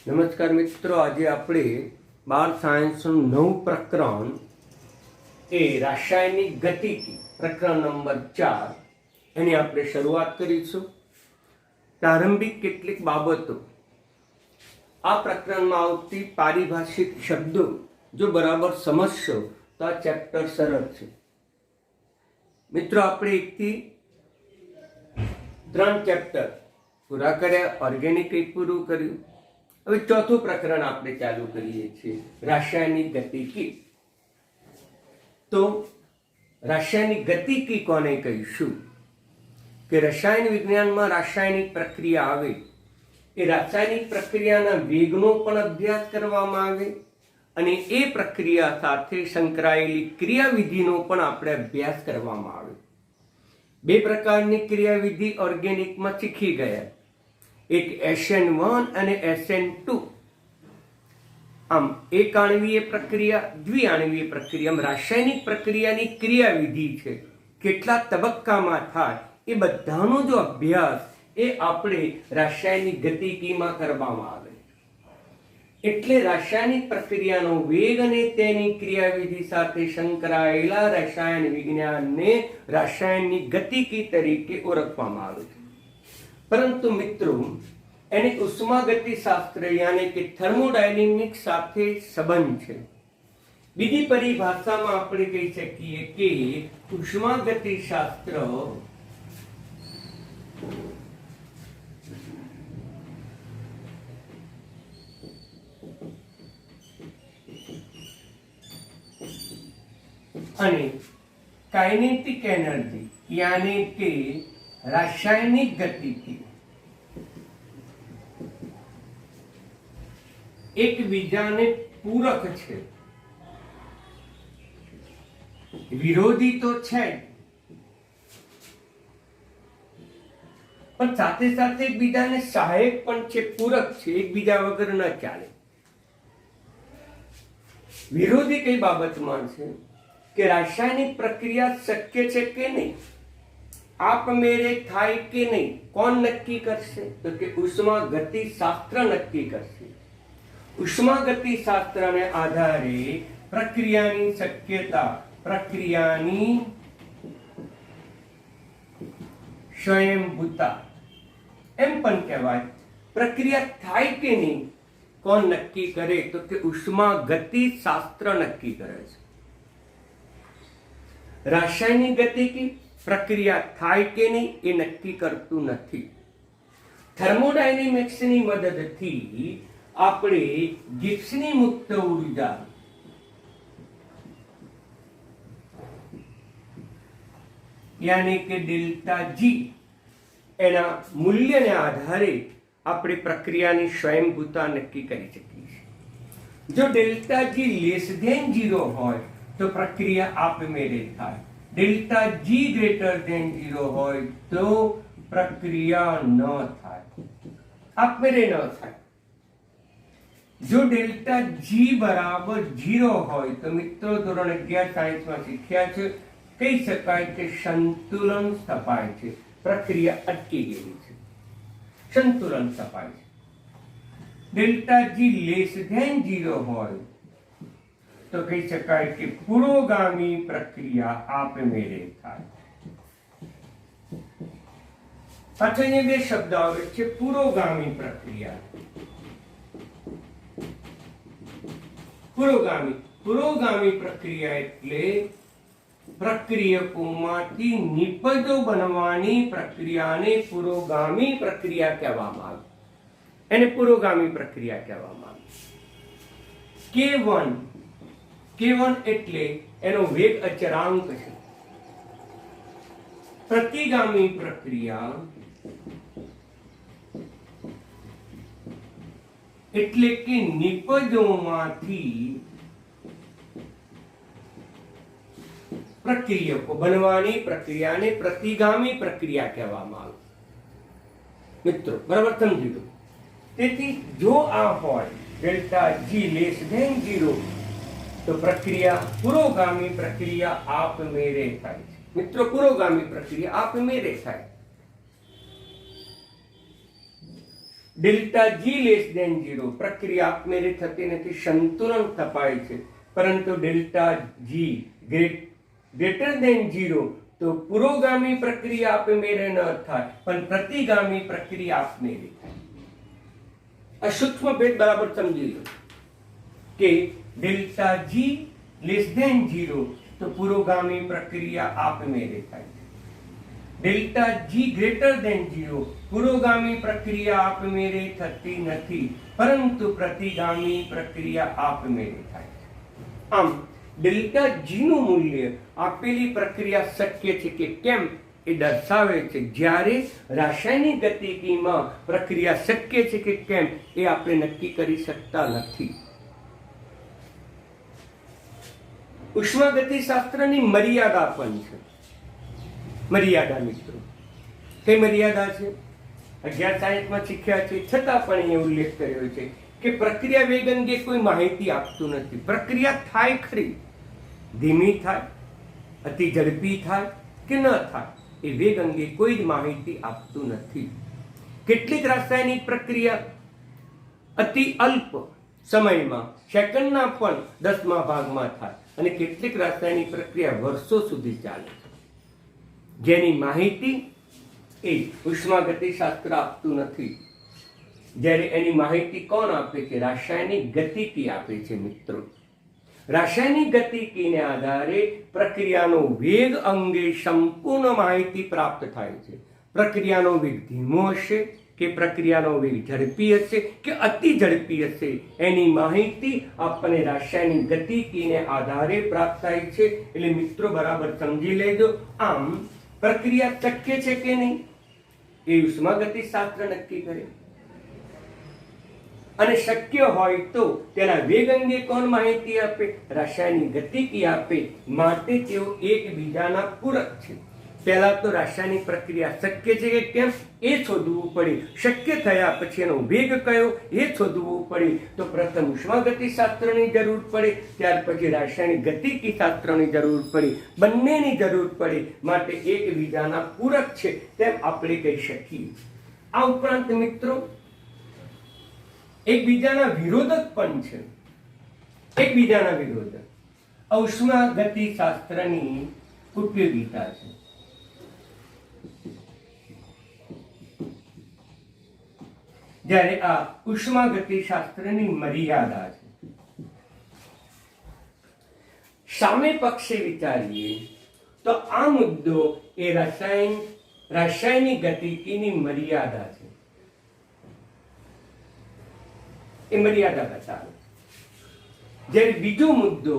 નમસ્કાર મિત્રો, આજે આપણે 12 સાયન્સનું નવું પ્રકરણ એ રાસાયણિક ગતિકી પ્રકરણ નંબર 4 એની આપણે શરૂઆત કરીશું. પ્રારંભિક કેટલીક બાબતો, આ પ્રકરણમાં આવતી પારિભાષિક શબ્દો જો બરાબર સમજશો તો આ ચેપ્ટર સરળ છે. મિત્રો, આપણે 1 થી 3 ચેપ્ટર પૂરા કર્યા, ઓર્ગેનિક એક પૂરું કર્યું. હવે ચોથું પ્રકરણ આપણે ચાલુ કરીએ છીએ, રાસાયણિક ગતિકી. તો રાસાયણિક ગતિકી કોને કહીશું કે રસાયણ વિજ્ઞાનમાં રાસાયણિક પ્રક્રિયા આવે એ રાસાયણિક પ્રક્રિયાના વેગનો પણ અભ્યાસ કરવામાં આવે અને એ પ્રક્રિયા સાથે સંકળાયેલી ક્રિયાવિધિનો પણ આપણે અભ્યાસ કરવામાં આવે. 2 પ્રકારની ક્રિયાવિધિ ઓર્ગેનિકમાં શીખી ગયા, એક SN1 અને SN2. આમ એક આણ્વીય પ્રક્રિયા, દ્વિઆણ્વીય પ્રક્રિયા. આમ રાસાયણિક પ્રક્રિયાની ક્રિયાવિધિ છે, કેટલા તબક્કામાં થાય એ બધાનો જો અભ્યાસ એ આપણે રાસાયણિક ગતિકીમાં કરવામાં આવે. એટલે રાસાયણિક પ્રક્રિયાનો વેગ અને તેની ક્રિયાવિધિ સાથે સંકળાયેલા રસાયણ વિજ્ઞાનને રાસાયણિક ગતિકી તરીકે ઓળખવામાં આવે છે. પરંતુ મિત્રો, એને ઉષ્માગતિશાસ્ત્ર યાની કે થર્મોડાયનેમિક્સ સાથે સંબંધ છે. બીજી પરિભાષામાં આપણે કહી શકીએ કે ઉષ્માગતિશાસ્ત્ર અને કાઇનેટિક એનર્જી યાની કે રાસાયણિક ગતિકી એકબીજાને પૂરક છે, વિરોધી તો છે પણ સાથે સાથે એકબીજાને સહાયક પણ છે, પૂરક છે, એકબીજા વગર ન ચાલે. વિરોધી કઈ બાબતમાં છે કે રાસાયણિક પ્રક્રિયા શક્ય છે કે નહીં, આપમેળે થાય કે નહીં, કોણ નક્કી કરશે? તો કે ઉષ્માગતિશાસ્ત્ર નક્કી કરશે. ઉષ્માગતિશાસ્ત્રને આધારે પ્રક્રિયાની શક્યતા, પ્રક્રિયાની સ્વયંભૂતા એમ પણ કહેવાય. પ્રક્રિયા થાય કે નહીં કોણ નક્કી કરે? તો કે ઉષ્માગતિશાસ્ત્ર નક્કી કરે છે. રાસાયણિક ગતિકી પ્રક્રિયા થાય કે નહીં એ નક્કી કરતું નથી. થર્મોડાયનેમિક્સની મદદથી આપણે ગિબ્સની મુક્ત ઉર્જા યાની કે ડેલ્ટા જી એના મૂલ્યને આધારે આપણે પ્રક્રિયાની સ્વયંભૂતા નક્કી કરી શકીએ છીએ. જો ડેલ્ટા જી લેસ ધેન 0 હોય તો પ્રક્રિયા આપમેળે થાય. ડેલ્ટા જી ગ્રેટર ધેન 0 હોય તો પ્રક્રિયા ન થાય, આપમેળે ન થાય. જો ડેલ્ટા જી બરાબર 0 હોય તો મિત્રો ધોરણ 11 સાયન્સમાં શીખ્યા છે, કહી શકાય કે સંતુલન સ્થપાય છે, પ્રક્રિયા અટકી ગઈ છે, સંતુલન સ્થપાય છે. ડેલ્ટા જી લેસ ધેન 0 હોય તો કહી શકાય કે પુરોગામી પ્રક્રિયા આપમેળે થાય. પાછળ અહીંયા 2 શબ્દ આવે છે, પુરોગામી પ્રક્રિયા. પુરોગામી પ્રક્રિયા એટલે પ્રક્રિયકોમાંથી નિપજો બનવાની પ્રક્રિયાને પુરોગામી પ્રક્રિયા કહેવામાં આવે. એને પુરોગામી પ્રક્રિયા કહેવામાં આવે. K1 એટલે એનો વેગ અચળાંક છે. પ્રતિગામી પ્રક્રિયા એટલે કે નિપજોમાંથી પ્રક્રિયકો બનવાની પ્રક્રિયાને પ્રતિગામી પ્રક્રિયા કહેવામાં આવે. મિત્રો, બરાબર સમજી લો. તેથી જો આ હોય ડેલ્ટા જી લેસ ધેન 0 તો પ્રક્રિયા પુરોગામી પ્રક્રિયા આપમેળે થાય છે. મિત્રો, પુરોગામી પ્રક્રિયા આપમેળે થાય. ડેલ્ટા જી લેસ દેન 0 પ્રક્રિયા આપમેળે થતી નથી, સંતુલન તપાય છે. પરંતુ ડેલ્ટા જી ગ્રેટર દેન 0 તો પુરોગામી પ્રક્રિયા આપમેળે ન થાય, પણ પ્રતિગામી પ્રક્રિયા આપમેળે થાય. આ સૂક્ષ્મ ભેદ બરાબર સમજી લો કે ડેલ્ટા જી લેસ દેન 0 તો પુરોગામી પ્રક્રિયા આપમેળે થાય. ડેલ્ટા જી ગ્રેટર દેન 0 પુરોગામી પ્રક્રિયા આપમેળે થતી નથી, પરંતુ પ્રતિગામી પ્રક્રિયા આપમેળે થાય. આમ ડેલ્ટા જી નું મૂલ્ય આપેલી પ્રક્રિયા શક્ય છે કે કેમ એ દર્શાવે છે. જ્યારે રાસાયણિક ગતિકીમાં પ્રક્રિયા શક્ય છે કે કેમ એ આપણે નક્કી કરી શકતા નથી. ઉષ્માગતિશાસ્ત્રની મર્યાદા પણ છે. મર્યાદા મિત્રો, કઈ મર્યાદા છે? 11 સાયન્સમાં શીખ્યા છે, છતાં પણ એ ઉલ્લેખ કર્યો છે કે પ્રક્રિયા વેગ અંગે કોઈ માહિતી આપતું નથી. પ્રક્રિયા થાય ખરી, ધીમી થાય, અતિ ઝડપી થાય કે ન થાય, એ વેગ અંગે કોઈ જ માહિતી આપતું નથી. કેટલીક રાસાયણિક પ્રક્રિયા અતિ અલ્પ સમયમાં, સેકન્ડના પણ 10મા ભાગમાં થાય, અને કેટલીક રાસાયણિક પ્રક્રિયા વર્ષો સુધી ચાલે છે, જેની માહિતી એ ઉષ્માગતિશાસ્ત્ર આપતું નથી. જ્યારે એની માહિતી કોણ આપે છે? રાસાયણિક ગતિકી આપે છે. મિત્રો, રાસાયણિક ગતિકીને આધારે પ્રક્રિયાનો વેગ અંગે સંપૂર્ણ માહિતી પ્રાપ્ત થાય છે. પ્રક્રિયાનો વેગ ધીમો હશે કે પ્રક્રિયાનો વેગ ઝડપી હશે કે અતિ ઝડપી હશે, એની માહિતી આપણને રાસાયણિક ગતિકીને આધારે પ્રાપ્ત થાય છે. એટલે મિત્રો બરાબર સમજી લેજો. આમ પ્રક્રિયા શક્ય છે કે નહીં એ ઉષ્માગતિશાસ્ત્ર નક્કી કરે, અને શક્ય હોય તો તેના વેગ અંગે કોણ માહિતી આપે? રાસાયણિક ગતિકી આપે. માટે તેઓ એકબીજાના પૂરક છે. પહેલા તો રાસાયણિક પ્રક્રિયા શક્ય છે કે કેમ એ શોધવું પડે. શક્ય થયા પછી એનો વેગ કયો એ શોધવું પડે. તો પ્રથમ ઉષ્માગતિશાસ્ત્રની જરૂર પડે, ત્યાર પછી રાસાયણિક ગતિકી શાસ્ત્રની જરૂર પડે. બંનેની જરૂર પડે. માટે એકબીજાના પૂરક છે તેમ આપણે કહી શકીએ. આ ઉપરાંત મિત્રો એકબીજાના વિરોધક પણ છે. એકબીજાના વિરોધક ઉષ્માગતિશાસ્ત્રની ઉપયોગિતા છે. જ્યારે આ ઉષ્માગતિશાસ્ત્રની મર્યાદા છે. સામે પક્ષે વિચારીએ તો આ મુદ્દો એ રાસાયણિક ગતિકીની મર્યાદા છે. એ મર્યાદા બતાવે. જ્યારે બીજો મુદ્દો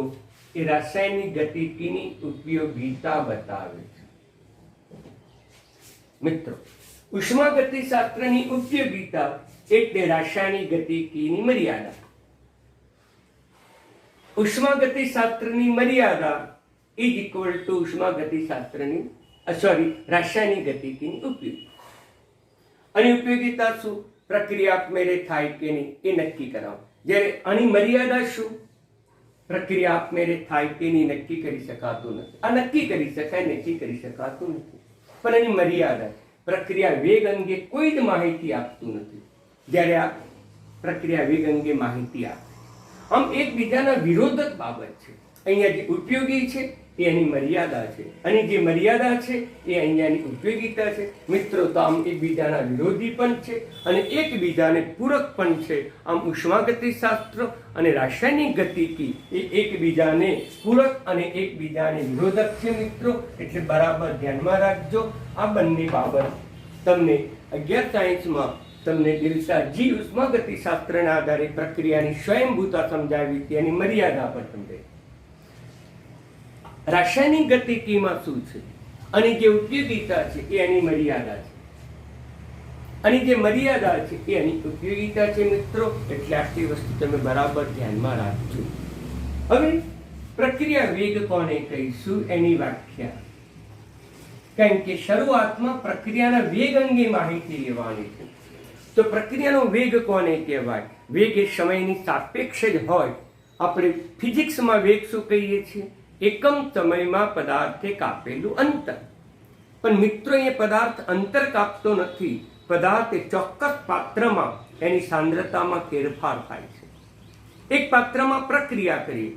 એ રાસાયણિક ગતિકીની ઉપયોગિતા બતાવે છે. મિત્રો, ઉષ્માગતિશાસ્ત્રની ઉપયોગિતા એટલે રાસાયણિક ગતિકીની મર્યાદા. ઉષ્માગતિશાસ્ત્રની મર્યાદા ઇઝ ઇક્વલ ટુ ઉષ્માગતિશાસ્ત્રની રાસાયણિક ગતિકીની ઉપયોગિતા. અને ઉપયોગિતા શું? પ્રક્રિયા આપમેળે થાય કે નહીં એ નક્કી કરાવો. જ્યારે આની મર્યાદા શું? પ્રક્રિયા આપમેળે થાય કે નહીં નક્કી કરી શકાતું નથી. આ નક્કી કરી શકાય, નક્કી કરી શકાતું નથી, પણ એની મર્યાદા. પ્રક્રિયા વેગ અંગે કોઈ જ માહિતી આપતું નથી, જ્યારે આ પ્રક્રિયા વેગ અંગે માહિતી આપે. આમ એકબીજાના વિરોધક બાબત છે. અહીંયા જે ઉપયોગી છે એ એની મર્યાદા છે, અને જે મર્યાદા છે એ અહીંયાની ઉપયોગિતા છે. મિત્રો, તો આમ એકબીજાના વિરોધી પણ છે અને એકબીજાને પૂરક પણ છે. આમ ઉષ્માગતિશાસ્ત્ર અને રાસાયણિક ગતિકી એ એકબીજાને પૂરક અને એકબીજાને વિરોધક છે. મિત્રો, એટલે બરાબર ધ્યાનમાં રાખજો. આ બંને બાબત તમને 11 સાયન્સમાં તમને ડેલ્ટા જી ઉષ્માગતિશાસ્ત્રના આધારે પ્રક્રિયાની સ્વયંભૂતા સમજાવી હતી, એની મર્યાદા પર સમજાવી. રાસાયણિક ગતિકીમાં શું છે અને જે ઉપયોગિતા છે એ એની મર્યાદા છે, અને જે મર્યાદા છે એ એની ઉપયોગિતા છે. મિત્રો, એટલે આટલી વસ્તુ તમે બરાબર ધ્યાનમાં રાખજો. હવે પ્રક્રિયા વેગ કોને કહીશું એની વ્યાખ્યા. કારણ કે શરૂઆતમાં પ્રક્રિયાના વેગ અંગે માહિતી લેવાની છે. તો પ્રક્રિયાનો વેગ કોને કહેવાય? વેગ એ સમયની સાપેક્ષ જ હોય. આપણે ફિઝિક્સમાં વેગ શું કહીએ છીએ? એકમ સમયમાં પદાર્થે કાપેલું અંતર. પણ મિત્રો, એ પદાર્થ અંતર કાપતો નથી. પદાર્થ એ ચોક્કસ પાત્રમાં એની સાંદ્રતામાં ફેરફાર થાય છે. એક પાત્રમાં પ્રક્રિયા કરીએ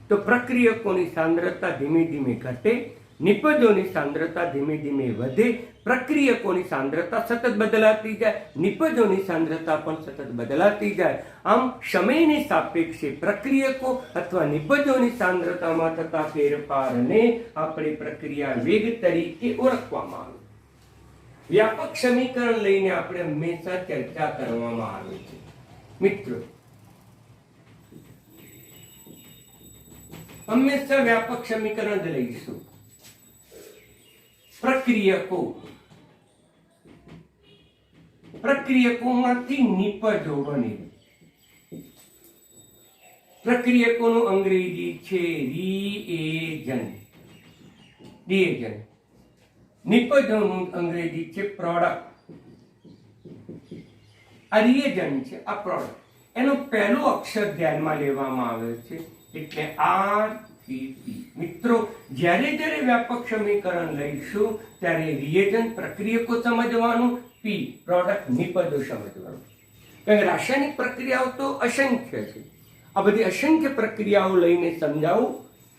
તો પ્રક્રિયકોની સાંદ્રતા ધીમે ધીમે ઘટે, નિપજોની સાંદ્રતા ધીમે ધીમે વધે. પ્રક્રિયકોની સાંદ્રતા સતત બદલાતી જાય, નિપજોની સાંદ્રતા પણ સતત બદલાતી જાય. આમ સમયની સાપેક્ષે પ્રક્રિયકો અથવા નિપજોની સાંદ્રતામાં થતા ફેરફારને આપણે પ્રક્રિયા વેગ તરીકે ઓળખવામાં આવે. વ્યાપક સમીકરણ લઈને આપણે હંમેશા ચર્ચા કરવામાં આવે છે. મિત્રો, હંમેશા વ્યાપક સમીકરણ જ લઈશું. પ્રક્રિયકોમાંથી નિપજો બને. પ્રક્રિયકોનું અંગ્રેજી છે રિએજન્ટ. નિપજોનું અંગ્રેજી છે પ્રોડક્ટ. આ રિએજન્ટ છે, આ પ્રોડક્ટ. એનો પહેલો અક્ષર ધ્યાનમાં લેવામાં આવે છે એટલે RPP. મિત્રો, જ્યારે જ્યારે વ્યાપક સમીકરણ લઈશું ત્યારે રિએજન્ટ પ્રક્રિયકો સમજવાનું, P પ્રોડક્ટ નિપજો સમજવાનું. કારણ કે રાસાયણિક પ્રક્રિયાઓ તો અસંખ્ય છે. આ બધી અસંખ્ય પ્રક્રિયાઓ લઈને સમજાવું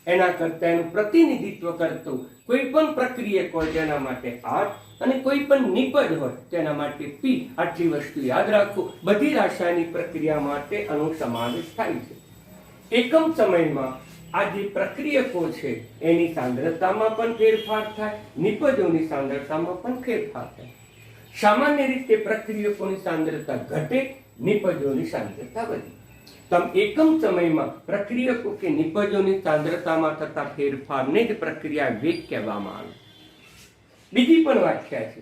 એના કરતા એનું પ્રતિનિધિત્વ કરતો કોઈ પણ પ્રક્રિયક હોય તેના માટે R અને કોઈ પણ નિપજ હોય તેના માટે P. આટલી વસ્તુ યાદ રાખો. બધી રાસાયણિક પ્રક્રિયા માટે આનો સમાવેશ થાય છે. એકમ સમયમાં આ જે પ્રક્રિયકો છે એની સાંદ્રતામાં પણ ફેરફાર થાય, નિપજોની સાંદ્રતામાં પણ ફેરફાર થાય. સામાન્ય રીતે પ્રક્રિયકોની સાંદ્રતા ઘટે, નિપજોની સાંદ્રતા વધે. તો એકમ સમયમાં પ્રક્રિયકો કે નિપજોની સાંદ્રતામાં થતા ફેરફારને જ પ્રક્રિયા વેગ કહેવામાં આવે. બીજી પણ વ્યાખ્યા છે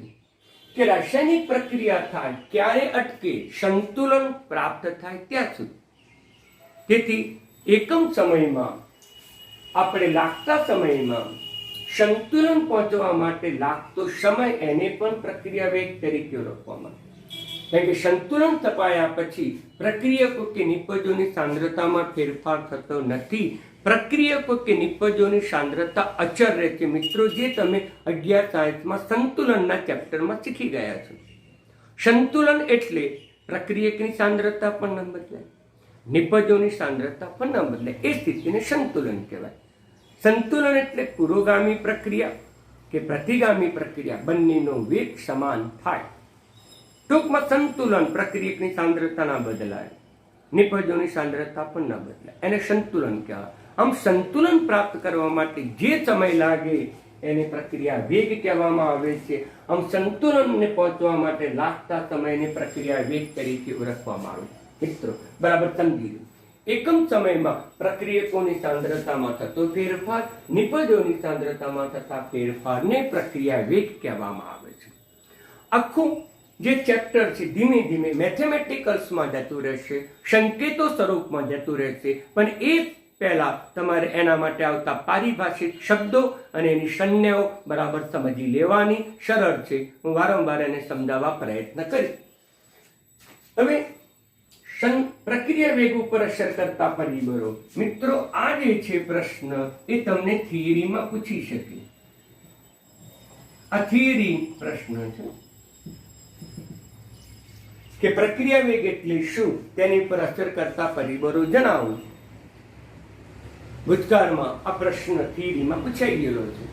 કે રાસાયણિક પ્રક્રિયા થાય ક્યારે અટકે, સંતુલન પ્રાપ્ત થાય ત્યાં સુધી. તેથી એકમ સમયમાં આપણે લાગતા સમયમાં સંતુલન પહોંચવા માટે લાગતો સમય એને પણ પ્રક્રિયા વેગ તરીકે ઓળખવામાં આવે. કારણ કે સંતુલન થપાયા પછી પ્રક્રિયકો કે નિપજોની સાંદ્રતામાં ફેરફાર થતો નથી. પ્રક્રિયકો કે નિપજોની સાંદ્રતા અચળ રહે છે. મિત્રો, જે તમે 11 સાયન્સમાં સંતુલનના ચેપ્ટરમાં શીખી ગયા છો. સંતુલન એટલે પ્રક્રિયકની સાંદ્રતા પણ ન બદલાય, નિપજોની સાંદ્રતા પણ ન બદલાય. એ સ્થિતિને સંતુલન કહેવાય. સંતુલન એટલે પુરોગામી પ્રક્રિયા કે પ્રતિગામી પ્રક્રિયા બંનેનો વેગ સમાન થાય. ટૂંકમાં સંતુલન, પ્રક્રિયકની સાંદ્રતા ના બદલાય, નિપજોની સાંદ્રતા પણ ન બદલાય, એને સંતુલન કહેવાય. આમ સંતુલન પ્રાપ્ત કરવા માટે જે સમય લાગે એને પ્રક્રિયા વેગ કહેવામાં આવે છે. આમ સંતુલનને પહોંચવા માટે લાગતા સમયને પ્રક્રિયા વેગ તરીકે ઓળખવામાં આવે. મિત્રો, બરાબર સમજી લો. એકમ સમયમાં પ્રક્રિયકોની સાંદ્રતામાં થતો ફેરફાર, નિપજોની સાંદ્રતામાં થતા ફેરફારને પ્રક્રિયા વેગ કહેવામાં આવે છે. આખું જે ચેપ્ટર છે ધીમે ધીમે મેથેમેટિકલ્સમાં જતું રહેશે, સંકેતો સ્વરૂપમાં જતું રહેશે. પણ એ પહેલા તમારે એના માટે આવતા પારિભાષિક શબ્દો અને એની સંજ્ઞાઓ બરાબર સમજી લેવાની. સરળ છે, હું વારંવાર એને સમજાવવા પ્રયત્ન કરીશ. હવે પ્રક્રિયા વેગ ઉપર અસર કરતા પરિબળો. મિત્રો, આ જે છે પ્રશ્ન એ તમને થિયરીમાં પૂછી શકે. આ થિયરી પ્રશ્ન છે કે પ્રક્રિયા વેગ એટલે શું, તેની પર અસર કરતા પરિબળો જણાવો. ભૂતકાળમાં આ પ્રશ્ન થિયરીમાં પૂછાઈ ગયેલો છે.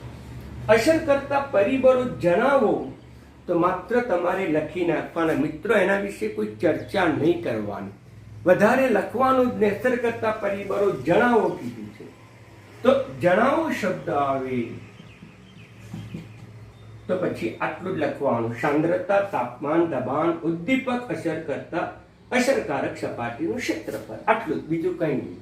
અસર કરતા પરિબળો જણાવો તો માત્ર તમારે લખી નાખવાના. મિત્રો, એના વિશે કોઈ ચર્ચા નહીં કરવાની, વધારે લખવાનું જ. અસર કરતા પરિબળો જણાવો કીધું છે તો જણાવો શબ્દ આવે તો પછી આટલું જ લખવાનું. સાંદ્રતા, તાપમાન, દબાણ, ઉદ્દીપક, અસર કરતા અસરકારક સપાટીનું ક્ષેત્રફળ, આટલું જ, બીજું કંઈ નહીં.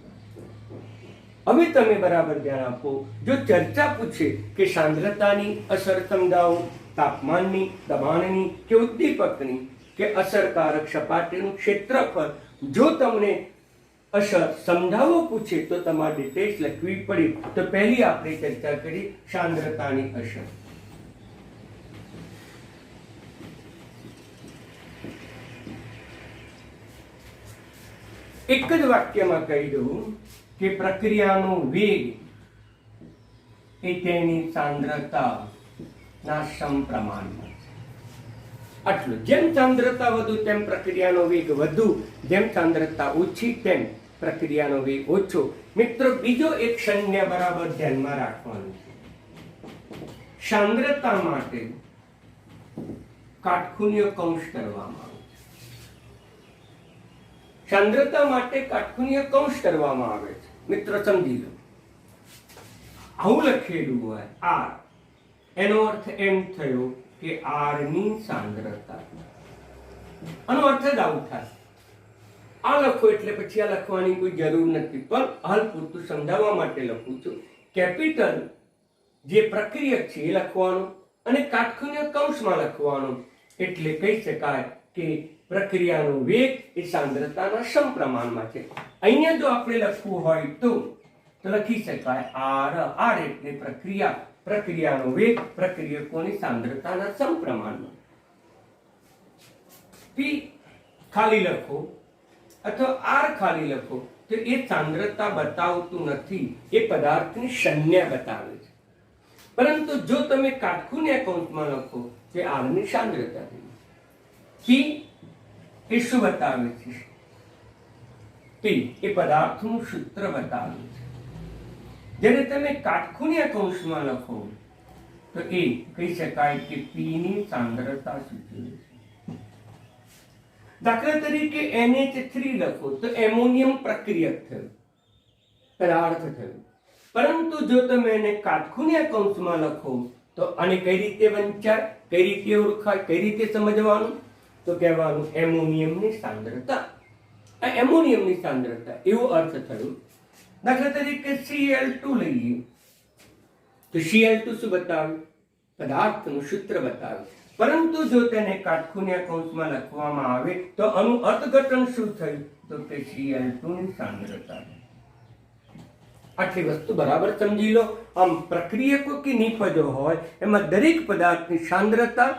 હવે તમે બરાબર ધ્યાન આપો. જો ચર્ચા પૂછે કે સાંદ્રતાની અસર સમજાવો, તાપમાનની, દબાણની કે ઉદ્દીપકની કે અસરકારક સપાટીનું ક્ષેત્રફળ, જો તમને અસર સમજાવો પૂછે તો તમારે ડિટેલ્સ લખવી પડે. તો પહેલી આપણે ચર્ચા કરી સાંદ્રતાની અસર. એક જ વાક્યમાં કહી દઉં કે પ્રક્રિયાનો વેગ એ તેની સાંદ્રતા ના સમપ્રમાણમાં. આટલું. જેમ સાંદ્રતા વધુ તેમ પ્રક્રિયાનો વેગ વધુ, જેમ સાંદ્રતા ઓછી તેમ પ્રક્રિયાનો વેગ ઓછો. મિત્રો, બીજો એક સંજ્ઞા બરાબર ધ્યાનમાં રાખવાનું છે. સાંદ્રતા માટે કાટખૂણ્ય કૌંસ કરવામાં આવે છે. સાંદ્રતા માટે કાટખૂણ્ય કૌંસ કરવામાં આવે છે. મિત્રો સમજી લો, આવું લખેલું હોય આર, એનો અર્થ એમ થયો કે આર ની સાંદ્રતા. આનો અર્થ જ આવું થાય. આ લખો એટલે પછી આ લખવાની કોઈ જરૂર નથી, પણ હાલ પૂરતું સમજાવવા માટે લખું છું. કેપિટલ જે પ્રક્રિયક છે એ લખવાનું અને કાટખૂણ્ય કૌંસમાં લખવાનું. એટલે કહી શકાય કે પ્રક્રિયાનો વેગ એ સાંદ્રતાના સમપ્રમાણમાં છે. અહીંયા જો આપણે લખવું હોય તો લખી શકાય આર. આર એટલે પ્રક્રિયાનો વેગ પ્રક્રિયકોની સાંદ્રતાના સમપ્રમાણમાં. પી ખાલી લખો અથવા આર ખાલી લખો તો એ સાંદ્રતા બતાવતું નથી, એ પદાર્થની સંજ્ઞા બતાવે છે. પરંતુ જો તમે કાટખૂણ્ય કૌંસમાં લખો કે આર ની સાંદ્રતા થઈ. પી એ શું બતાવે છે? પી એ પદાર્થનું સૂત્ર બતાવે છે. જ્યારે તમે કાટખૂણ્ય કૌંસમાં લખો તો એ કહી શકાય કે પી ની સાંદ્રતા સૂચવે છે. દાખલા તરીકે NH3 લખો તો એમોનિયમ પ્રક્રિયક થયું, પદાર્થ થયું. પરંતુ જો તમે એને કાટખૂણ્ય કૌંસમાં લખો તો આને કઈ રીતે વંચાય, કઈ રીતે ઓળખાય, કઈ રીતે સમજવાનું? તો કહેવાનું એમોનિયમની સાંદ્રતા. આ એમોનિયમની સાંદ્રતા એવો અર્થ થયો. દાખલા તરીકે Cl2 લઈએ તો Cl2 શું બતાવે? પદાર્થનું સૂત્ર બતાવે. પરંતુ જો તેને કાટખૂણ્ય કૌંસમાં લખવામાં આવે તો આનું અર્થઘટન શું થયું? તો કે Cl2 ની સાંદ્રતા. આટલી વસ્તુ બરાબર સમજી લો. આમ પ્રક્રિયકો કે નિપજો હોય એમાં દરેક પદાર્થની સાંદ્રતા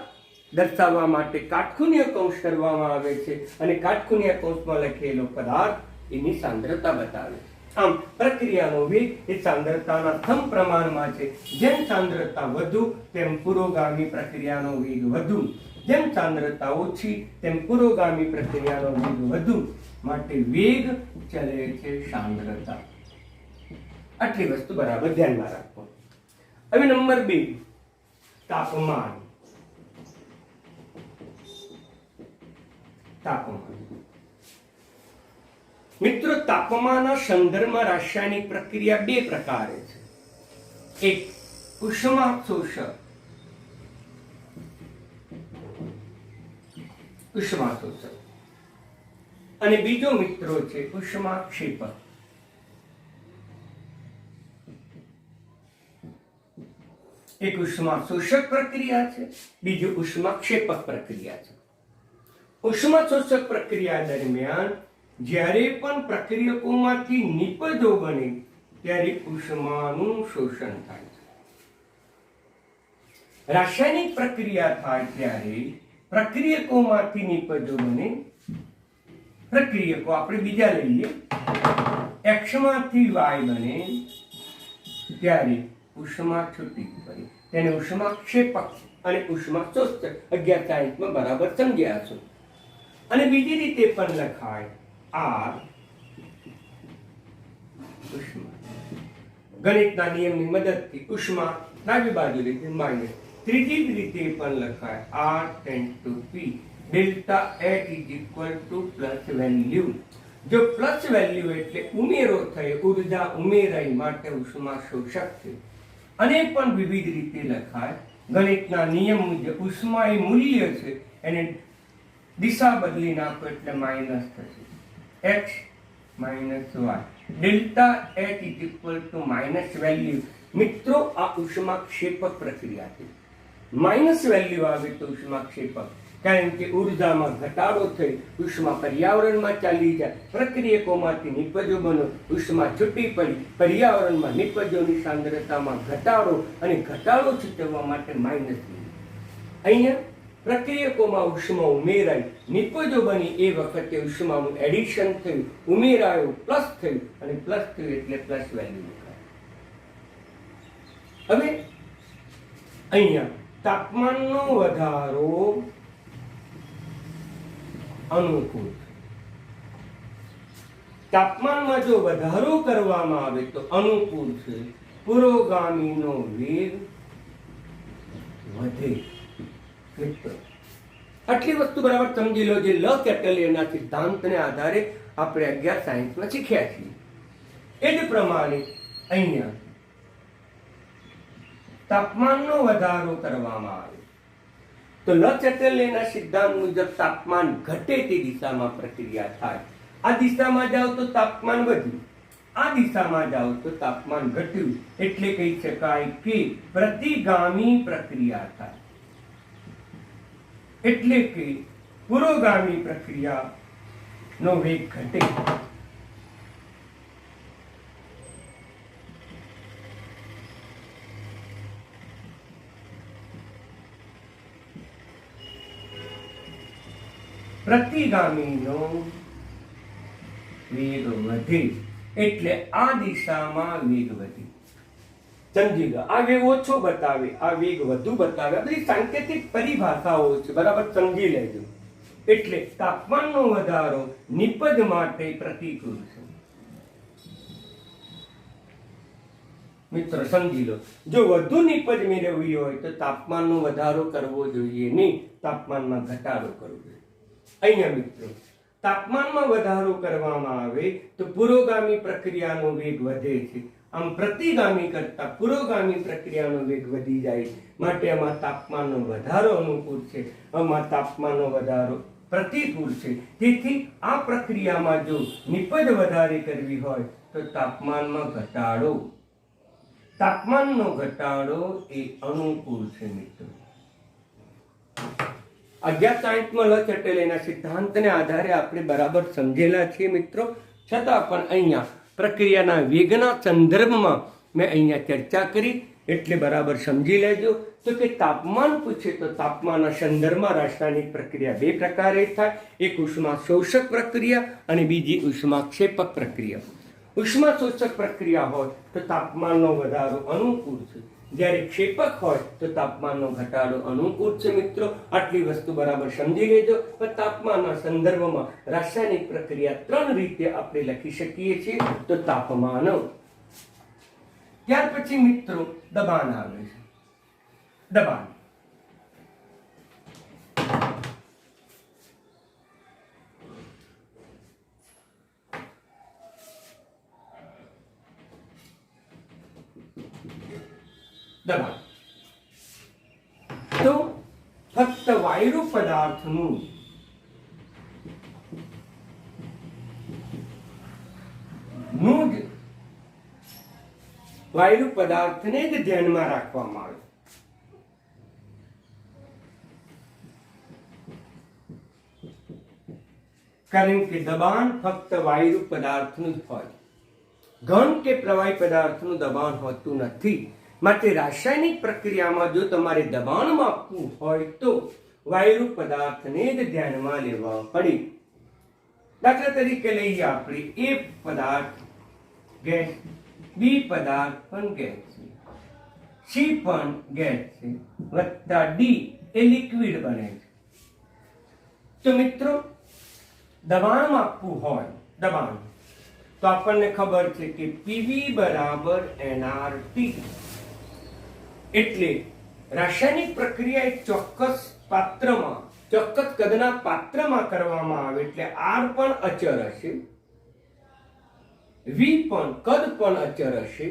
દર્શાવવા માટે કાટખૂણ્ય કૌંસ કરવામાં આવે છે અને કાટખૂણ્ય કૌંસમાં લખેલો પદાર્થ એની સાંદ્રતા બતાવે છે. આમ પ્રક્રિયાનો વેગ એ સાંદ્રતાના સમપ્રમાણમાં છે. જેમ સાંદ્રતા વધુ તેમ પુરોગામી પ્રક્રિયાનો વેગ વધુ, જેમ સાંદ્રતા ઓછી તેમ પુરોગામી પ્રક્રિયાનો વેગ વધુ. માટે વેગ ચલે છે સાંદ્રતા. આટલી વસ્તુ બરાબર ધ્યાનમાં રાખો. હવે નંબર 2, તાપમાન. મિત્રો, તાપમાનના સંદર્ભમાં રાસાયણિક પ્રક્રિયા 2 પ્રકારે છે. એક ઉષ્માશોષક અને બીજો મિત્રો છે ઉષ્માક્ષેપક. એક ઉષ્માશોષક પ્રક્રિયા છે, બીજું ઉષ્માક્ષેપક પ્રક્રિયા છે. ઉષ્માશોષક પ્રક્રિયા દરમિયાન જ્યારે પણ પ્રક્રિયકોમાંથી નિપજો બને ત્યારે ઉષ્માનું શોષણ થાય છે. રાસાયણિક પ્રક્રિયા થાય ત્યારે પ્રક્રિયકોમાંથી નિપજો બને. પ્રક્રિયકો આપણે બીજા લઈએ, X માંથી Y બને ત્યારે ઉષ્મા છૂટી પડે. તેને ઉષ્માક્ષેપક અને ઉષ્માશોષક 11 સાયન્સમાં બરાબર સમજ્યા છો. અને બીજી રીતે પણ લખાય આર ઉષ્મા. ગણિતના નિયમની મદદથી ઉષ્મા ડાબી બાજુ લીધી માઇનસ. ત્રીજી રીતે પણ લખાય R tend to P delta H is equal to plus value. જો પ્લસ વેલ્યુ એટલે ઉમેરો થઈ, ઉર્જા ઉમેરાઈ માટે ઉષ્મા શોષક છે. અને પણ વિવિધ રીતે લખાય. ગણિતના નિયમ મુજબ ઉષ્મા એ મૂલ્ય છે, એને દિશા બદલી નાખો એટલે માઇનસ થશે. X minus Y delta H is equal two minus value. મિત્રો, આ ઉષ્માક્ષેપક પ્રક્રિયા છે. માઇનસ વેલ્યુ આવે તો ઉષ્માક્ષેપક, કારણ કે ઉર્જામાં ઘટાડો થઈ ઉષ્મા પર્યાવરણમાં ચાલી જાય. પ્રક્રિયકોમાંથી નિપજો બનો, ઉષ્મા છૂટી પડી, પર્યાવરણમાં નિપજોની સાંદ્રતામાં ઘટાડો અને ઘટાડો સૂચવવા માટે માઇનસ. અહીંયા પ્રક્રિયકોમાં ઉષ્મા ઉમેરાઈ, નિપજો બની એ વખતે ઉષ્માનું એડિશન થયું, ઉમેરાયું, પ્લસ થયું અને પ્લસ થયું એટલે પ્લસ વેલ્યુ લખાય. હવે અહીંયા તાપમાનનો વધારો અનુકૂળ. તાપમાનમાં જો વધારો કરવામાં આવે તો અનુકૂળ છે. પુરોગામીનો વેગ વધે. મિત્રો આટલી વસ્તુ બરાબર સમજી લો, જે લ કેટલીના સિદ્ધાંતને આધારે આપણે 11 સાયન્સમાં શીખ્યા છીએ. એ જ પ્રમાણે અહીંયા તાપમાનનો વધારો કરવામાં આવે તો લ કેટલીના સિદ્ધાંત મુજબ તાપમાન ઘટે તે દિશામાં પ્રક્રિયા થાય. આ દિશામાં જાઓ તો તાપમાન વધ્યું, આ દિશામાં જાઓ તો તાપમાન ઘટ્યું. એટલે કહી શકાય કે પ્રતિગામી પ્રક્રિયા થાય. એટલે કે પુરોગામી પ્રક્રિયાનો વેગ ઘટે. પ્રતિગામીનો વેગ વધે એટલે આ દિશામાં વેગ વધે. સમજી લો, આ વેગ ઓછો બતાવે, આ વેગ વધુ બતાવે. આ બધી સાંકેતિક પરિભાષાઓ છે, બરાબર સમજી લેજો. એટલે તાપમાનનો વધારો નિપજ માટે પ્રતિકૂળ છે. મિત્રો સમજી લો, જો વધુ નિપજ મેળવવી હોય તો તાપમાનનો વધારો કરવો જોઈએ નહીં, તાપમાનમાં ઘટાડો કરવો જોઈએ. અહીંયા મિત્રો તાપમાનમાં વધારો કરવામાં આવે તો પુરોગામી પ્રક્રિયાનો વેગ વધે છે. આમ પ્રતિગામી કરતા પુરોગામી પ્રક્રિયાનો વેગ વધી જાય. માટે આમાં તાપમાનનો વધારો અનુકૂળ છે, આમાં તાપમાનનો વધારો પ્રતિકૂળ છે. તેથી આ પ્રક્રિયામાં જો નિપજ વધારે કરવી હોય તો તાપમાનમાં ઘટાડો, તાપમાનનો ઘટાડો એ અનુકૂળ છે. મિત્રો 11 સાયન્સમાં લ કેટલીના સિદ્ધાંતને આધારે આપણે બરાબર સમજેલા છીએ મિત્રો. છતાં પણ અહીંયા પ્રક્રિયાના વેગના સંદર્ભમાં મેં અહીંયા ચર્ચા કરી, એટલે બરાબર સમજી લેજો. તો કે તાપમાન પૂછે તો તાપમાનના સંદર્ભમાં રાસાયણિક પ્રક્રિયા બે પ્રકારે થાય. એક ઉષ્મા શોષક પ્રક્રિયા અને બીજી ઉષ્માક્ષેપક પ્રક્રિયા. ઉષ્મા શોષક પ્રક્રિયા હોય તો તાપમાનનો વધારો અનુકૂળ છે, જ્યારે ક્ષેપક હોય તો તાપમાનનો ઘટાડો અનુકૂળ છે. મિત્રો આટલી વસ્તુ બરાબર સમજી લેજો. પણ તાપમાનના સંદર્ભમાં રાસાયણિક પ્રક્રિયા 3 રીતે આપણે લખી શકીએ છીએ. તો તાપમાન, ત્યાર પછી મિત્રો દબાણ આવે છે. દબાણ દબાણ તો ફક્ત વાયુ પદાર્થનું જ વાયુ પદાર્થને જ ધ્યાનમાં રાખવામાં આવે. કારણ કે દબાણ ફક્ત વાયુ પદાર્થનું જ હોય, ઘન કે પ્રવાહી પદાર્થનું દબાણ હોતું નથી. માટે રાસાયણિક પ્રક્રિયામાં જો તમારે દબાણ માપવું હોય તો વાયુ પદાર્થને જ ધ્યાનમાં લેવા પડે. દાખલા તરીકે લઈએ આપણે એ પદાર્થ ગેસ, બી પદાર્થ પણ ગેસ છે, સી પણ ગેસ છે, વત્તા ડી એ લિક્વિડ બને છે. તો મિત્રો દબાણ માપવું હોય, દબાણ તો આપણને ખબર છે કે પીવી બરાબર એનઆરટી. એટલે રાસાયણિક પ્રક્રિયા એક ચોક્કસ પાત્રમાં, ચોક્કસ કદના પાત્રમાં કરવામાં આવે એટલે આર પણ અચર હશે, વી પણ કદ પણ અચર હશે,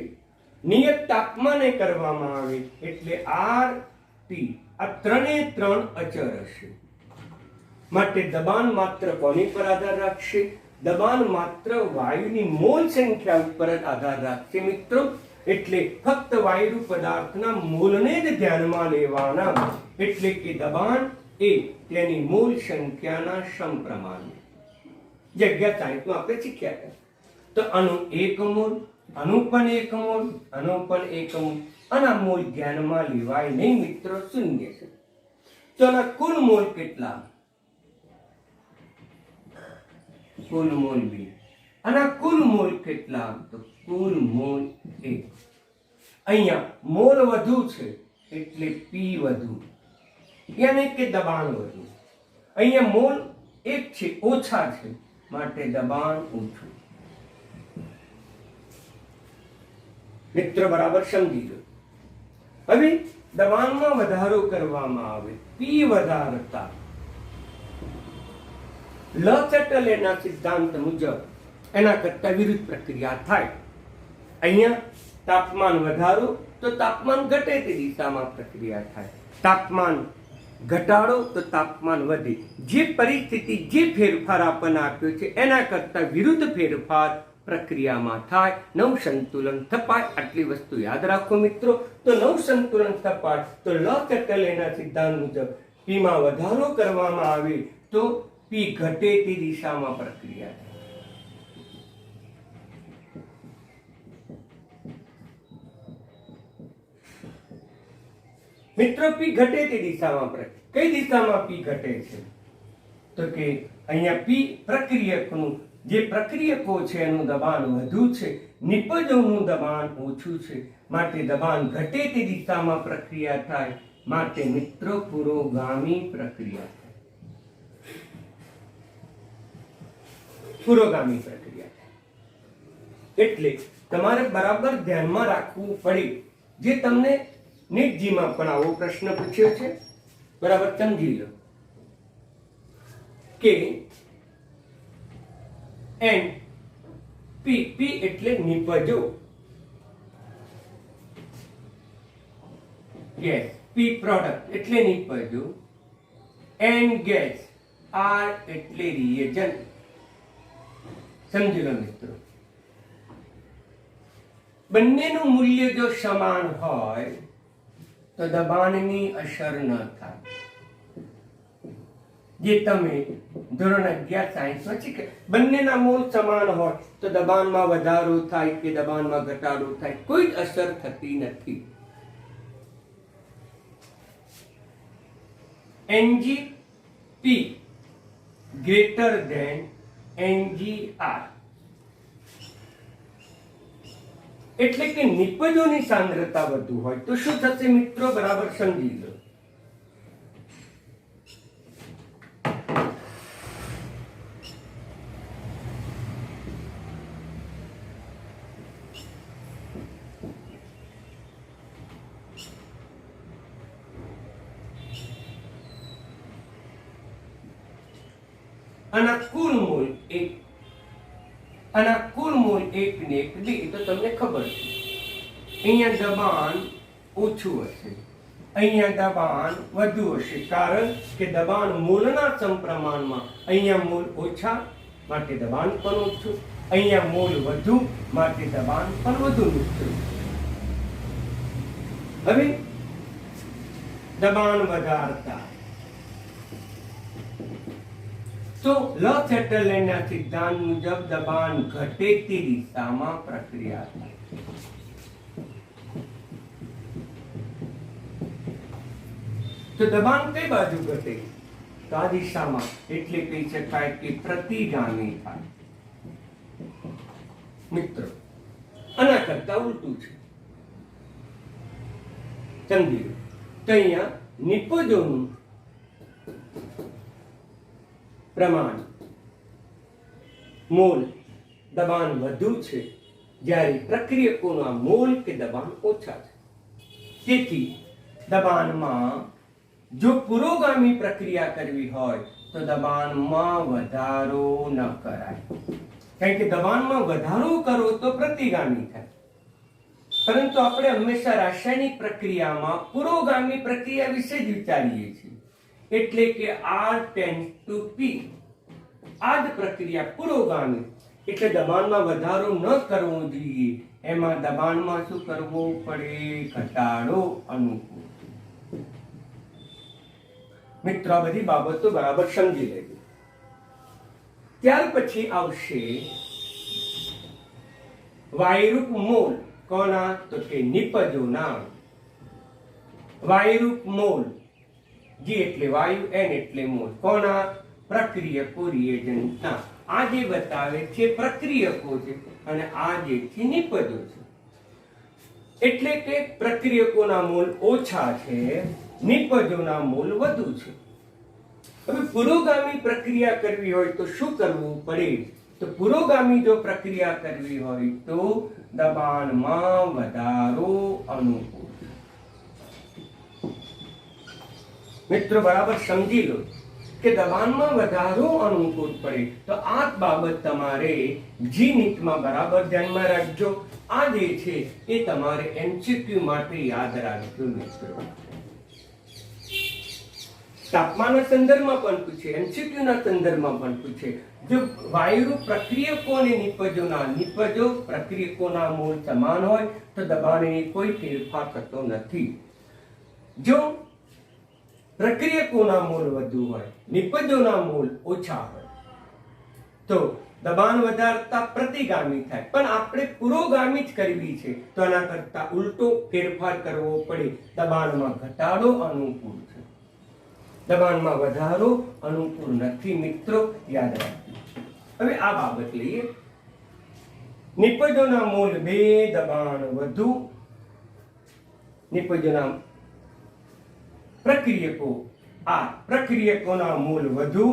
નિયત તાપમાને કરવામાં આવે એટલે આર ટી આ 3 અચર હશે. માટે દબાણ માત્ર કોની પર આધાર રાખશે? દબાણ માત્ર વાયુની મોલ સંખ્યા ઉપર જ આધાર રાખશે. મિત્રો એટલે ફક્ત વાયુ પદાર્થના મોલને જ ધ્યાનમાં લેવાના. એટલે કે દબાણ એ તેની મોલ સંખ્યાના સમપ્રમાણ. જગ્યા સાયન્સમાં આપણે શીખ્યા. તો આનું 1 મોલ, આનું પણ 1 મોલ, આનું પણ 1 મોલ, આના મોલ ધ્યાનમાં લેવાય નહીં મિત્રો, શૂન્ય છે. તો આના કુલ મોલ કેટલા? કુલ મોલ 2. આના કુલ મોલ કેટલા? તો કુલ મોલ 1. અહીંયા મોલ વધુ છે એટલે પી વધુ, યાની કે દબાણ વધુ. અહીંયા મોલ એક છે ઓછા છે, માટે દબાણ ઓછું. મિત્રો બરાબર સમજી લો. હવે દબાણમાં વધારો કરવામાં આવે, પી વધારતા લચેટલેના સિદ્ધાંત મુજબ એના કરતા વિરુદ્ધ પ્રક્રિયા થાય. અહીંયા તાપમાન વધારો તો તાપમાન ઘટે તે દિશામાં પ્રક્રિયા થાય, તાપમાન ઘટાડો તો તાપમાન વધે. જે પરિસ્થિતિ, જે ફેરફાર આપણને આપ્યો છે એના કરતા વિરુદ્ધ ફેરફાર પ્રક્રિયામાં થાય, નવ સંતુલન થપાય. આટલી વસ્તુ યાદ રાખો મિત્રો. તો નવ સંતુલન થપાય તો લચેટલેના સિદ્ધાંત મુજબ પીમાં વધારો કરવામાં આવે તો પી ઘટે તે દિશામાં પ્રક્રિયા થાય. મિત્રો પી ઘટે તે દિશામાં કઈ દિશામાં પી ઘટે છે? તો કે અહીંયા પી પ્રક્રિયકનું, જે પ્રક્રિયકો છે એનું દબાણ વધુ છે, નિપજોનું દબાણ ઓછું છે, માટે દબાણ ઘટે તે દિશામાં પ્રક્રિયા થાય. માટે મિત્રો પુરોગામી પ્રક્રિયા થાય, પુરોગામી પ્રક્રિયા થાય. એટલે તમારે બરાબર ધ્યાનમાં રાખવું પડે. જે તમને નીટજીમાં પણ આવો પ્રશ્ન પૂછ્યો છે, બરાબર સમજી લો કે એન પી, પી એટલે નિપજો ગેસ, પી પ્રોડક્ટ એટલે નિપજો, એન ગેસ, આર એટલે રિએજન્ટ. સમજી લો મિત્રો. બંનેનું મૂલ્ય જો સમાન હોય તો દબાણની અસર ન થાય. જે તમે ધોરણ 11 સાયન્સમાં શીખે, બંનેના મોલ સમાન હોય તો દબાણમાં વધારો થાય કે દબાણમાં ઘટાડો થાય, કોઈ જ અસર થતી નથી. એનજીપી ગ્રેટર ધેન એનજીઆર એટલે કે નિપજોની સાંદ્રતા વધુ હોય તો શું થશે મિત્રો? બરાબર સમજી લો. આના કુલ મૂળ એક, આના કુલ મૂળ 1 ને 1 2 તો તમને ખબર છે. અહીંયા દબાણ ઓછું હશે, અહીંયા દબાણ વધુ હશે, કારણ કે દબાણ મૂળના સમપ્રમાણમાં. અહીંયા મૂળ ઓછા માટે દબાણ પણ ઓછું, અહીંયા મૂળ વધુ માટે દબાણ પણ વધુ નીચું. હવે દબાણ વધારતા તો લચેટલેના સિદ્ધાંત મુજબ દબાણ ઘટે તે દિશામાં પ્રક્રિયા થાય. તો દબાણ કઈ બાજુ ઘટે? તો આ દિશામાં, એટલે કહી શકાય કે પ્રતિગામી થાય. મિત્રો આના કરતા ઉલટું છે, સમજી લો. તો અહીંયા નિપજોનું પ્રમાણ, મોલ, દબાણ વધુ છે, જ્યારે પ્રક્રિયકોના મોલ કે દબાણ ઓછા છે. તેથી દબાણમાં જો પુરોગામી પ્રક્રિયા કરવી હોય તો દબાણમાં વધારો ન કરાય. કારણ કે દબાણમાં વધારો કરો તો પ્રતિગામી થાય. પરંતુ આપણે હંમેશા રાસાયણિક પ્રક્રિયામાં પુરોગામી પ્રક્રિયા વિશે જ વિચારીએ છીએ. એટલે કે R tends to P, આ જ પ્રક્રિયા પુરોગામી. એટલે દબાણમાં વધારો ન કરવો જોઈએ, એમાં દબાણમાં શું કરવો પડે? ઘટાડો અનુકૂળ. મિત્રો આ બધી બાબતો બરાબર સમજી લેજો. ત્યાર પછી આવશે વાયુરૂપ મોલ. કોના? તો કે નિપજોના. વાયુરૂપ મોલ, G એટલે વાયુ, N એટલે મોલ. કોના? પ્રક્રિયકો, રિએજન્ટના. આ જે બતાવે છે પ્રક્રિયકો છે અને આ જે છે નિપજો છે. એટલે કે પ્રક્રિયકોના મોલ ઓછા છે, નિપજોના મોલ વધુ છે. હવે પુરોગામી પ્રક્રિયા કરવી હોય તો શું કરવું પડે? તો પુરોગામી જો પ્રક્રિયા કરવી હોય તો દબાણમાં વધારો અનુકૂળ. મિત્રો બરાબર સમજી લો કે દબાણમાં વધારો અનુકૂળ પડે તો આ બાબત તમારે જી નીટમાં બરાબર ધ્યાનમાં રાખજો. આ જે છે એ તમારે એમસીક્યુ માટે યાદ રાખજો મિત્રો. તાપમાનના સંદર્ભમાં પણ પૂછે, એમસીક્યુ ના સંદર્ભમાં પણ પૂછે. જો વાયુ પ્રક્રિયકો અને નિપજો પ્રક્રિયકોના મૂળ સમાન હોય તો દબાણની કોઈ ફેરફાર થતો નથી. જો પ્રક્રિયકોના મૂળ વધુ હોય, નિપજોના મૂળ ઓછા હોય તો દબાણ વધારતા પ્રતિગામી થાય. પણ આપણે પુરોગામી જ કરવી છે તો આના કરતા ઉલટો ફેરફાર કરવો પડે. દબાણમાં ઘટાડો અનુકૂળ છે, દબાણમાં વધારો અનુકૂળ નથી મિત્રો, યાદ રાખજો. હવે આ બાબત લઈએ. નિપજોના મૂળ 2, દબાણ વધુ. નિપજોના પ્રક્રિયકોના મૂળ વધુ.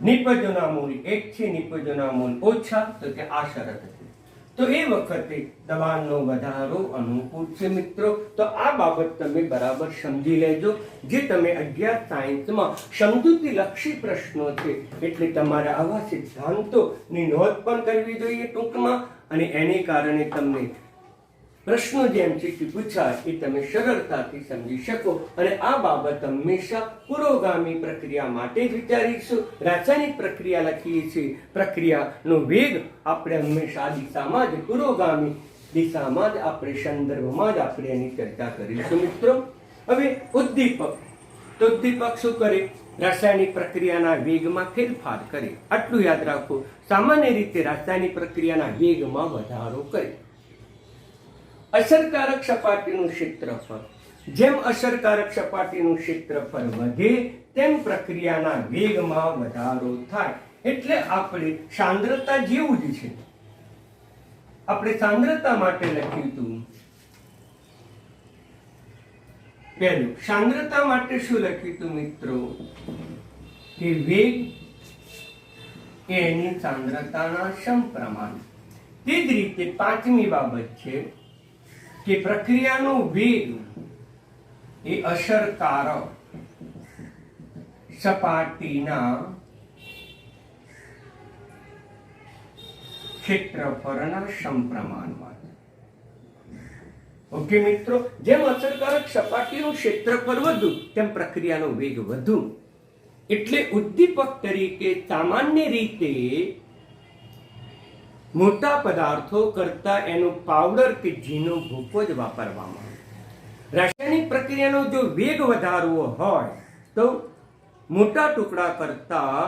નિપજોના મૂળ 1 છે, નિપજોના મૂળ ઓછા, તો કે આ શરત છે. તો એ વખતે દબાણનો વધારો અનુકૂળ છે મિત્રો. તો આ બાબત તમે બરાબર સમજી લેજો. જે તમે 11 સાયન્સમાં સમજૂતી લક્ષી પ્રશ્નો છે એટલે તમારે આવા સિદ્ધાંતોની નોંધ પણ કરવી જોઈએ ટૂંકમાં, અને એને કારણે તમને પ્રશ્નો જે એમસીક્યુ પૂછાય એ તમે સરળતાથી સમજી શકો. અને આ બાબત હંમેશા પુરોગામી પ્રક્રિયા માટે જ વિચારીશું. રાસાયણિક પ્રક્રિયા લખીએ છીએ, પ્રક્રિયાનો વેગ આપણે હંમેશા આ દિશામાં જ, પુરોગામી દિશામાં જ આપણે સંદર્ભમાં જ આપણે એની ચર્ચા કરીશું મિત્રો. હવે ઉદ્દીપક, તો ઉદ્દીપક શું કરે? રાસાયણિક પ્રક્રિયાના વેગમાં ફેરફાર કરે. આટલું યાદ રાખો. સામાન્ય રીતે રાસાયણિક પ્રક્રિયાના વેગમાં વધારો કરે. અસરકારક સપાટીનું ક્ષેત્રફળ, જેમ અસરકારક સપાટીનું ક્ષેત્રફળ વધે તેમ પ્રક્રિયાના વેગમાં વધારો થાય. એટલે આપણે સાંદ્રતા જેવું જ છે. આપણે સાંદ્રતા માટે લખ્યું હતું પહેલું. સાંદ્રતા માટે શું લખ્યું હતું મિત્રો? કે વેગ એ એની સાંદ્રતાના સમપ્રમાણ. તે જ રીતે પાંચમી બાબત છે કે પ્રક્રિયાનો વેગ એ અસરકારક સપાટીના ક્ષેત્રફળના સમપ્રમાણમાં. ઓકે મિત્રો, જેમ અસરકારક સપાટીનું ક્ષેત્રફળ વધુ તેમ પ્રક્રિયાનો વેગ વધુ. એટલે ઉદ્દીપક તરીકે સામાન્ય રીતે મોટા પદાર્થો કરતા એનો પાવડર કે ઘીનો ભૂકો જ વાપરવામાં આવે. રાસાયણિક પ્રક્રિયાનો જો વેગ વધારવો હોય તો મોટા ટુકડા કરતા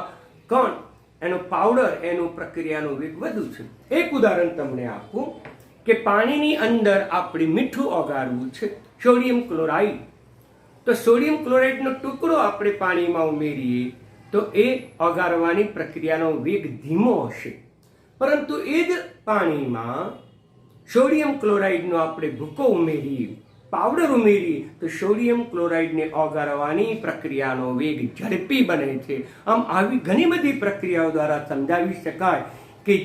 કણ એનો પાવડર, એનો પ્રક્રિયાનો વેગ વધુ છે. એક ઉદાહરણ તમને આપું કે પાણીની અંદર આપણે મીઠું ઓગાળવું છે, સોડિયમ ક્લોરાઇડ. તો સોડિયમ ક્લોરાઇડનો ટુકડો આપણે પાણીમાં ઉમેરીએ તો એ ઓગાળવાની પ્રક્રિયાનો વેગ ધીમો હશે. પરંતુ એ જ પાણીમાં સોડિયમ ક્લોરાઇડનો આપણે ભૂકો ઉમેરીએ, પાવડર ઉમેરીએ તો સોડિયમ ક્લોરાઇડને ઓગાળવાની પ્રક્રિયાનો વેગ ઝડપી બને છે. આમ આવી ઘણી બધી પ્રક્રિયાઓ દ્વારા સમજાવી શકાય કે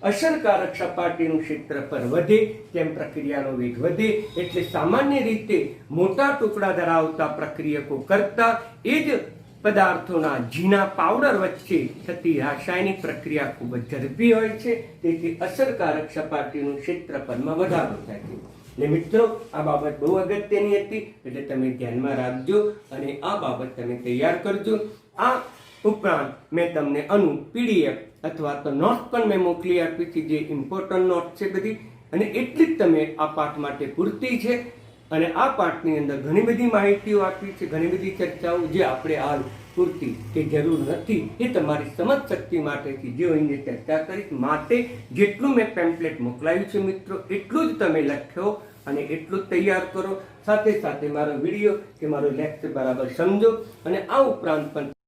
અસરકારક સપાટીનું ક્ષેત્રફળ વધે તેમ પ્રક્રિયાનો વેગ વધે. એટલે સામાન્ય રીતે મોટા ટુકડા ધરાવતા પ્રક્રિયકો કરતા એ જ પદાર્થોના ઝીણા પાવડર વચ્ચે થતી રાસાયણિક પ્રક્રિયા ખૂબ જ ઝડપી હોય છે. તેથી અસરકારક સપાટીનું ક્ષેત્રફળમાં વધારો થાય છે. ને મિત્રો, આ બાબત બહુ અગત્યની હતી એટલે તમે ધ્યાનમાં રાખજો અને આ બાબત તમે તૈયાર કરજો. આ ઉપરાંત મેં તમને આનું પીડીએફ અથવા તો નોટ પણ મેં મોકલી આપી છે, જે ઇમ્પોર્ટન્ટ નોટ છે બધી, અને એટલી જ તમે આ પાઠ માટે પૂરતી છે. અને આ પાઠની અંદર ઘણી બધી માહિતીઓ આપી છે, ઘણી બધી ચર્ચાઓ જે આપણે હાલ પૂરતી કે જરૂર નથી, એ તમારી સમજ શક્તિ માટેથી જે અહીં ચર્ચા કરી માટે જેટલું મેં પેમ્પલેટ મોકલાયું છે મિત્રો એટલું જ તમે લખ્યો અને એટલું જ તૈયાર કરો. સાથે સાથે મારો વિડીયો કે મારો લેક્ચર બરાબર સમજો. અને આ ઉપરાંત પણ